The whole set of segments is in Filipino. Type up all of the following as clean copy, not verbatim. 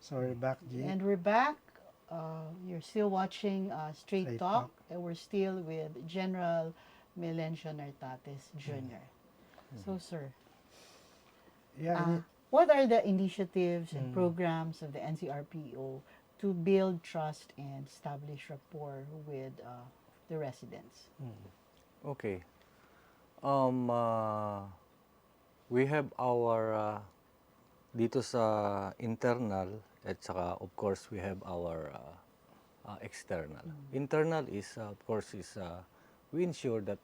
So we're back, G. And we're back. You're still watching Straight Straight Talk, Talk. and we're still with General Melencio Nartates Jr. So, sir, Yeah, uh, what are the initiatives and programs of the NCRPO to build trust and establish rapport with the residents? Okay. Um, uh, we have our dito sa internal at saka of course we have our external. Internal is of course is we ensure that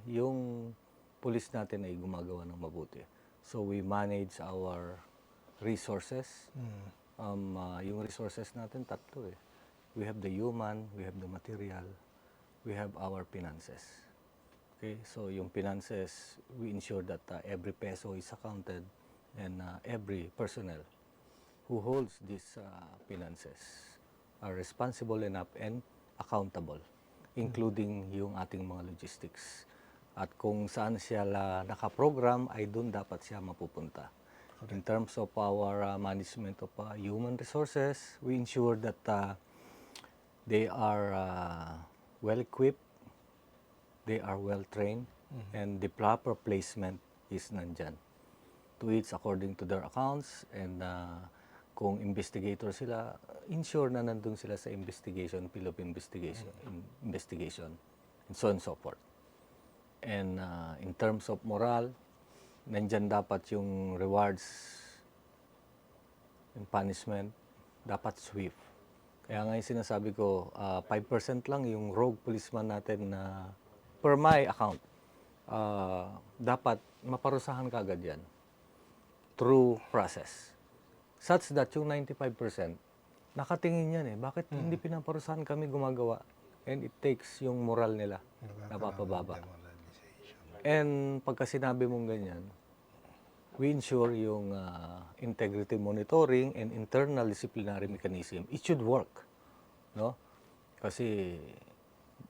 yung police natin ay gumagawa ng mabuti. So we manage our resources. Yung resources natin tatlo eh. We have the human, we have the material, we have our finances. Okay, so yung finances, we ensure that every peso is accounted and every personnel who holds these finances are responsible enough and accountable, including yung ating mga logistics. At kung saan siya nakaprogram, ay doon dapat siya mapupunta. In terms of our management of human resources, we ensure that they are well equipped, they are well trained, and the proper placement is nandyan. To each according to their accounts, and kung investigator sila, ensure na nandun sila sa investigation, field of investigation, and so on and so forth. And in terms of moral, nandyan dapat yung rewards and punishment, dapat swift. Kaya nga yung sinasabi ko, 5% lang yung rogue policeman natin na per my account. Dapat maparusahan ka agad yan through process. Such that yung 95%, nakatingin yan eh. Bakit hindi pinaparusahan kami gumagawa? And it takes yung moral nila, napapababa. And pagka sinabi mong ganyan, we ensure yung integrity monitoring and internal disciplinary mechanism. It should work. No? Kasi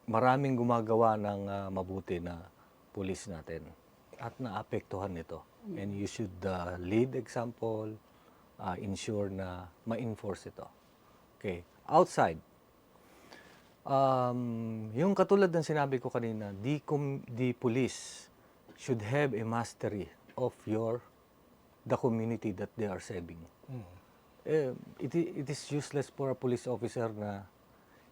maraming gumagawa ng mabuti na pulis natin at naapektuhan nito. And you should lead example, ensure na ma-enforce ito. Okay. Outside, yung katulad ng sinabi ko kanina, the police should have a mastery of the community that they are serving. It is useless for a police officer na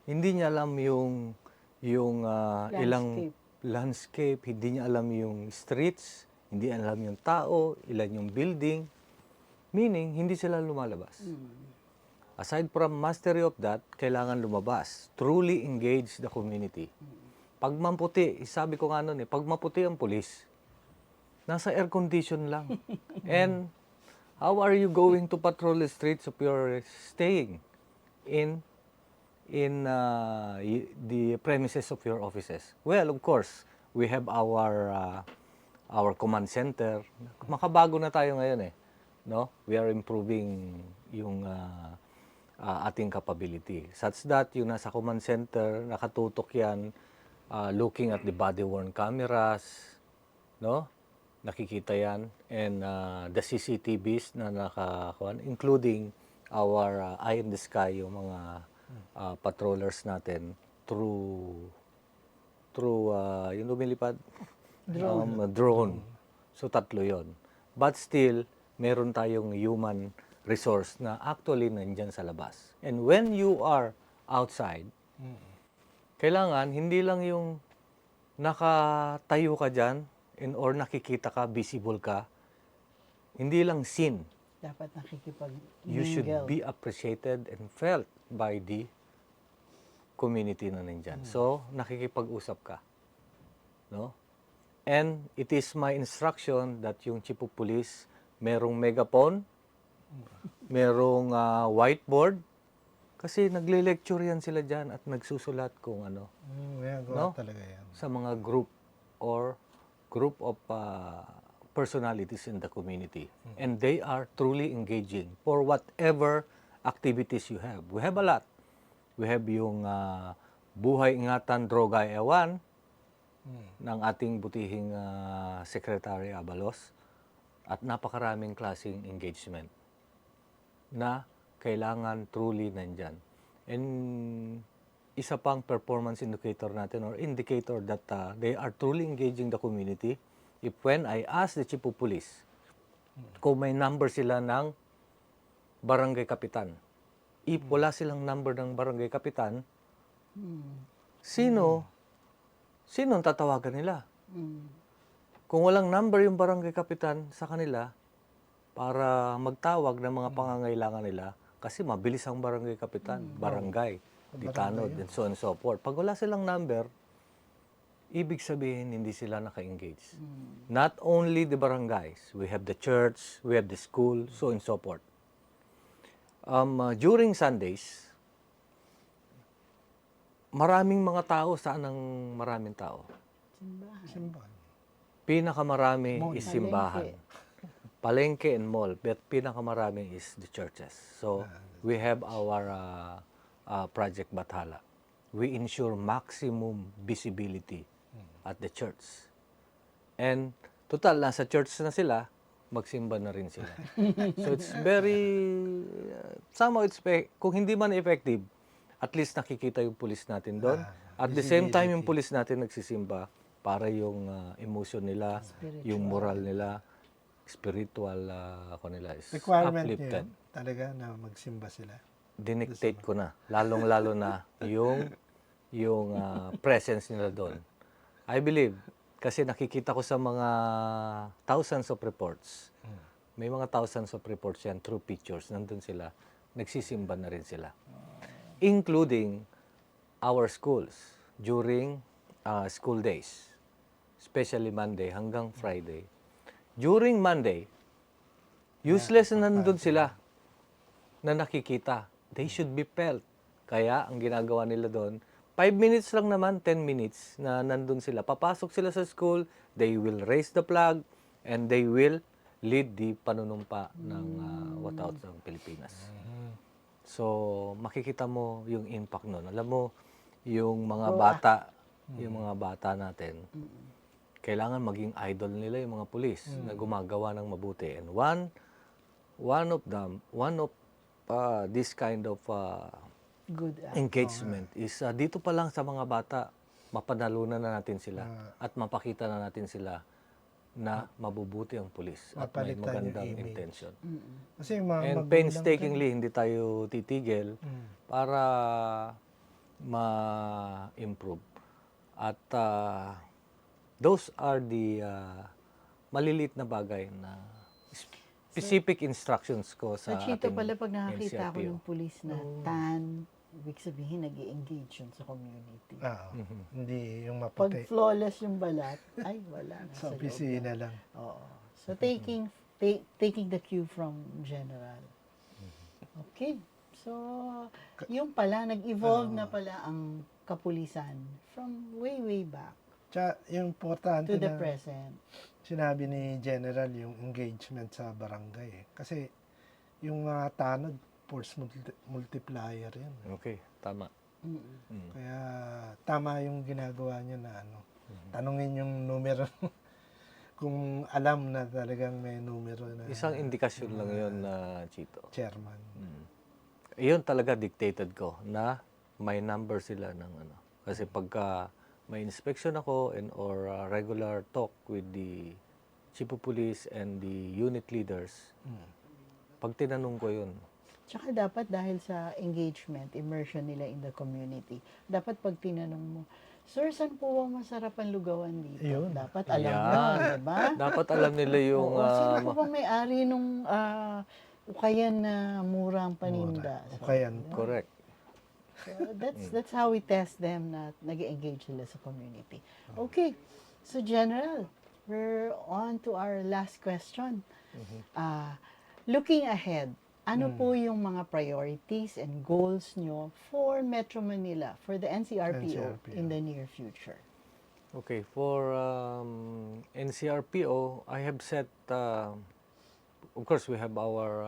hindi niya alam yung ilang landscape, hindi niya alam yung streets, hindi niya alam yung tao, ilan yung building, meaning hindi sila lumalabas. Aside from mastery of that, kailangan lumabas, truly engage the community. Pag maputi, sabi ko nga nun eh, pag maputi ang police, nasa air condition lang. And how are you going to patrol the streets if you're staying in the premises of your offices? Well, of course, we have our command center. Makabago na tayo ngayon eh. No? We are improving yung ating capability. Such that yung nasa command center, nakatutok yan, looking at the body-worn cameras, no? Nakikita yan, and the CCTVs na nakakuan, including our eye in the sky, yung mga patrollers natin through yung lumilipad drone. So tatlo yon. But still, meron tayong human resource na actually nandyan sa labas. And when you are outside, kailangan hindi lang yung nakatayo ka dyan or nakikita ka, visible ka, hindi lang seen. Dapat You should nakikipag-mingle. be appreciated and felt by the community na nandyan. So, nakikipag-usap ka. No? And it is my instruction that yung chief of police, merong megaphone, merong whiteboard, kasi nagle-lecture yan sila dyan at nagsusulat kung ano. Ginagawa talaga yan. Sa mga group or group of personalities in the community. And they are truly engaging for whatever activities you have. We have a lot. We have yung Buhay Ingatan Droga Ewan ng ating butihing Secretary Abalos at napakaraming klaseng engagement na kailangan truly nandyan. And isa pang performance indicator natin or indicator that they are truly engaging the community, if when I ask the chief of police kung may number sila ng barangay kapitan, if wala silang number ng barangay kapitan, sino ang tatawagan nila? Kung walang number yung barangay kapitan sa kanila para magtawag ng mga pangangailangan nila, kasi mabilis ang barangay kapitan, barangay, ditanod, and so on and so forth. Pag wala silang number, ibig sabihin hindi sila naka-engage. Not only the barangays, we have the church, we have the school, so on and so forth. During Sundays, maraming mga tao. Saan ang maraming tao? Simbahan. Pinakamarami Mall. is simbahan. Palengke and mall, but pinakamarami is the churches. So, we have our Project Bathala. We ensure maximum visibility at the church. And, total, nasa church na sila, magsimba na rin sila. So, it's very, somehow it's, kung hindi man effective, at least nakikita yung pulis natin doon. At the same time, yung pulis natin nagsisimba para yung emotion nila, yung moral nila, spiritual ako nila is Requirement uplifted. niyo talaga na magsimba sila. Dinictate ko na. Lalong-lalo na yung presence nila doon. I believe, kasi nakikita ko sa mga thousands of reports, may mga thousands of reports yan through pictures, nandun sila, nagsisimba na rin sila. Including our schools during school days, especially Monday hanggang Friday. During Monday, useless na nandun sila na nakikita. They should be felt. Kaya ang ginagawa nila doon, 5 minutes lang naman, 10 minutes na nandun sila. Papasok sila sa school, they will raise the flag, and they will lead the panunumpa ng Watawat ng Pilipinas. So, makikita mo yung impact nun. Alam mo, yung mga bata natin, kailangan maging idol nila yung mga pulis na gumagawa ng mabuti. And one of this kind of Good engagement is dito pa lang sa mga bata, mapanalunan na natin sila at mapakita na natin sila na mabubuti ang pulis at may Mapalitan magandang yung image. intention. Kasi yung mga And magulang painstakingly, hindi tayo titigil para ma-improve. At those are the maliliit na bagay na specific instructions ko So, sa Chito, ating pala pag nakakita ako NCRPO. ng pulis na tan, ibig sabihin nag-i-engage yun sa community. Hindi yung Pag maputi. flawless yung balat, ay wala na Sa loob opisina na. lang. Oo. So, taking the cue from General. Okay. So, yung pala, nag-evolve na pala ang kapulisan from way back Tsaka yung importante to the na present. sinabi ni General yung engagement sa barangay. Kasi yung mga tanod, force multiplier yan. Okay, tama. Kaya tama yung ginagawa niya na tanungin yung numero. Kung alam na talagang may numero na Isang indikasyon lang yun na Chito. chairman. Iyon talaga dictated ko na may number sila ng ano. Kasi pagka may inspection ako or regular talk with the chief of police and the unit leaders, pag tinanong ko yun, Tsaka dapat dahil sa engagement, immersion nila in the community, dapat pag tinanong mo, Sir, saan po ba masarap ang lugawan dito? Ayun. Dapat alam Ayan. mo, diba? dapat alam nila yung Oo, sino po bang may-ari nung ukayan na murang paninda? So, Ukayan. correct. so that's how we test them na nag-engage sila sa community. Okay, so General, we're on to our last question. Looking ahead, ano po yung mga priorities and goals nyo for Metro Manila, for the NCRPO in the near future? Okay, for NCRPO, I have set, of course, we have our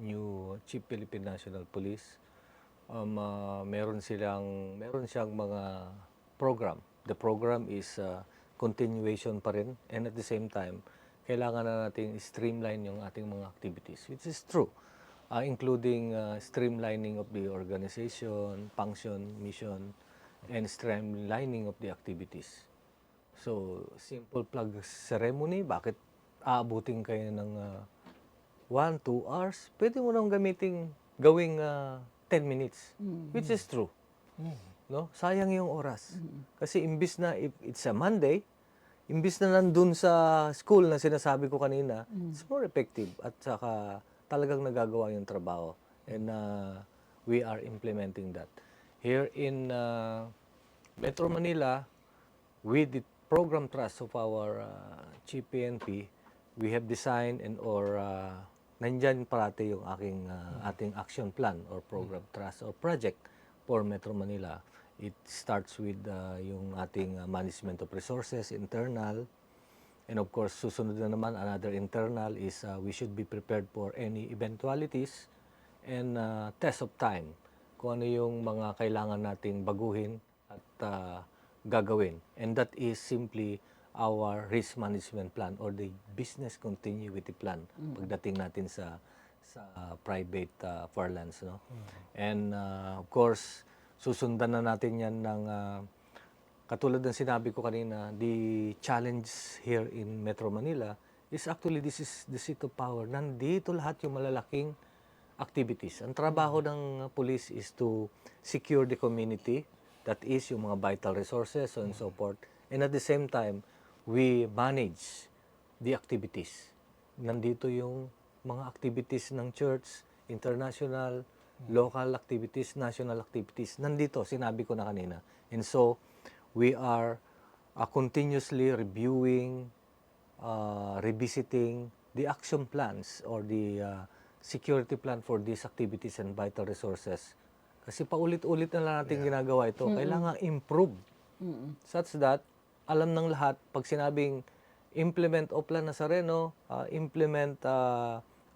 new Chief Philippine National Police. Meron siyang mga program. The program is continuation pa rin, and at the same time, kailangan na natin streamline yung ating mga activities, which is true. including streamlining of the organization, function, mission, and streamlining of the activities. So, simple plug ceremony, bakit aabutin kayo ng 1, 2 hours? Pwede mo nang gawing 10 minutes, which is true. No? Sayang yung oras. Kasi imbis na if it's a Monday, imbis na nandun sa school na sinasabi ko kanina, it's more effective at saka talagang nagagawa yung trabaho. And we are implementing that. Here in Metro Manila, with the program trust of our Chief PNP, we have designed nandyan parati yung ating action plan or program trust or project for Metro Manila. It starts with yung ating management of resources, internal, and of course, susunod na naman, another internal is we should be prepared for any eventualities and test of time. Kung ano yung mga kailangan nating baguhin at gagawin. And that is simply our risk management plan or the business continuity plan pagdating natin sa private parlance, no? And of course, susundan na natin yan ng katulad ng sinabi ko kanina, the challenge here in Metro Manila is actually this is the seat of power. Nandito lahat yung malalaking activities. Ang trabaho ng police is to secure the community, that is yung mga vital resources, so and so forth. And at the same time, we manage the activities. Nandito yung mga activities ng church, international, local activities, national activities. Nandito, sinabi ko na kanina. And so, we are continuously reviewing, revisiting the action plans or the security plan for these activities and vital resources. Kasi paulit-ulit na lang natin ginagawa ito. Kailangan improve. Such that, alam ng lahat, pag sinabing implement Oplan Nazareno, implement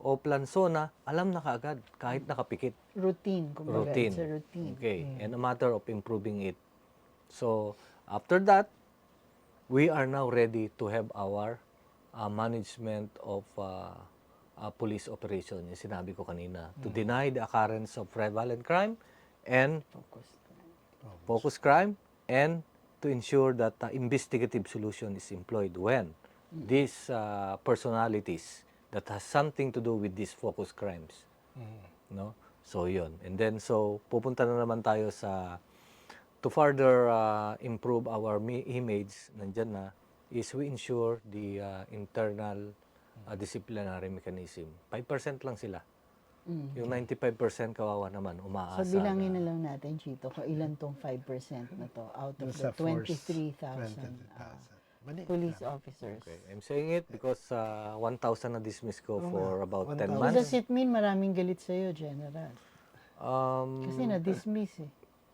Oplan Zona, alam na kaagad, kahit nakapikit. Routine, kumbaga. Routine. It's a routine. Okay, and a matter of improving it. So, after that, we are now ready to have our management of police operation, yung sinabi ko kanina, to deny the occurrence of prevalent crime and focus crime, and to ensure that investigative solution is employed when these personalities that has something to do with these focus crimes. No? So, yun. And then, so, pupunta na naman tayo to further improve our image, nandyan na, is we ensure the internal disciplinary mechanism. 5% lang sila. Yung 95% kawawa naman, umaasa. So, bilangin na lang natin, Chito, kung ilan tong 5% na to out of the 23,000 police officers. Okay. I'm saying it because 1,000 na dismiss ko for about 10 So, months. does it mean maraming galit sa'yo, General? Kasi na-dismiss eh.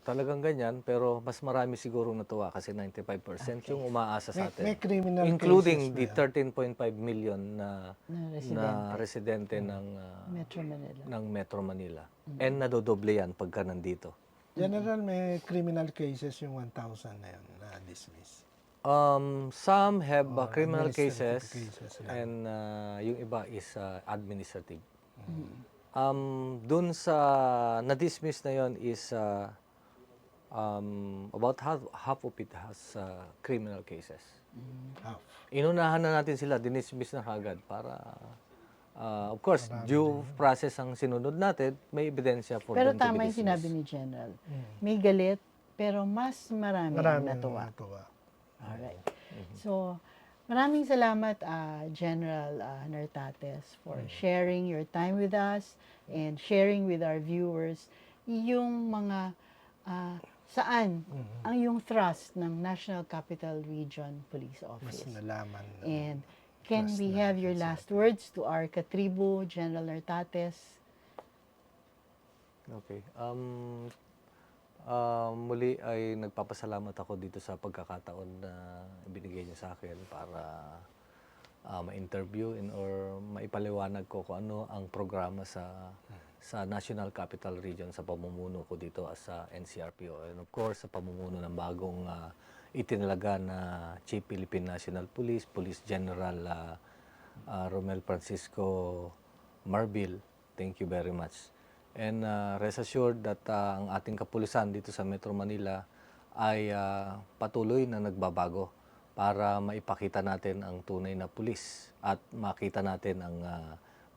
Talagang ganyan, pero mas marami siguro natuwa kasi 95% yung umaasa sa atin. May criminal including cases the ba 13.5 million na residente ng Metro Manila. Metro Manila. And nadodoble yan pagka nandito. General, may criminal cases yung 1,000 na yun na dismiss. Some have criminal administrative cases, cases lang. and yung iba is administrative. Dun sa na-dismiss na yon is about half of it has criminal cases. Half. Inunahan na natin sila, dinismiss na agad para of course, due process ang sinunod natin, may ebidensya for Pero them to be tama yung dismissed. sinabi ni General. May galit, pero mas marami ang Maraming natuwa. natuwa. Alright. So, maraming salamat, General Nartates, for sharing your time with us and sharing with our viewers yung mga saan ang yung thrust ng National Capital Region Police Mas Office. nalaman. And can Trust we na have your natin last words to our katribo, General Nartates? Okay. Muli ay nagpapasalamat ako dito sa pagkakataon na ibinigay niyo sa akin para ma-interview or maipaliwanag ko kung ano ang programa sa National Capital Region sa pamumuno ko dito as a NCRPO. And of course, sa pamumuno ng bagong itinalaga na Chief Philippine National Police, Police General Romel Francisco Marbil. Thank you very much. And rest assured that ang ating kapulisan dito sa Metro Manila ay patuloy na nagbabago para maipakita natin ang tunay na pulis at makita natin ang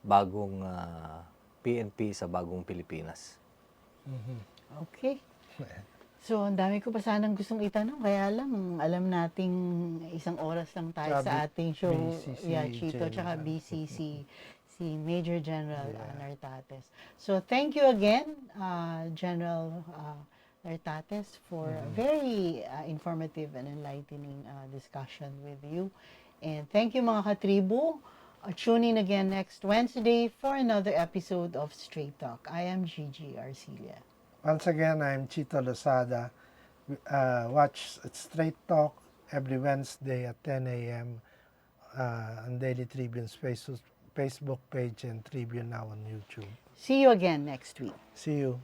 bagong PNP sa bagong Pilipinas. Okay. So, ang dami ko pa sanang gustong itanong. Kaya lang, alam nating 1 oras lang tayo Sabi, sa ating show. BCC Chito, tsaka General. BCC, si Major General Nartates. So, thank you again, General Nartates, for a very informative and enlightening discussion with you. And thank you mga katribu. Tune in again next Wednesday for another episode of Straight Talk. I am Gigi Arcilia. Once again, I'm Chito Losada. Watch Straight Talk every Wednesday at 10 a.m. On Daily Tribune's Facebook page and Tribune Now on YouTube. See you again next week. See you.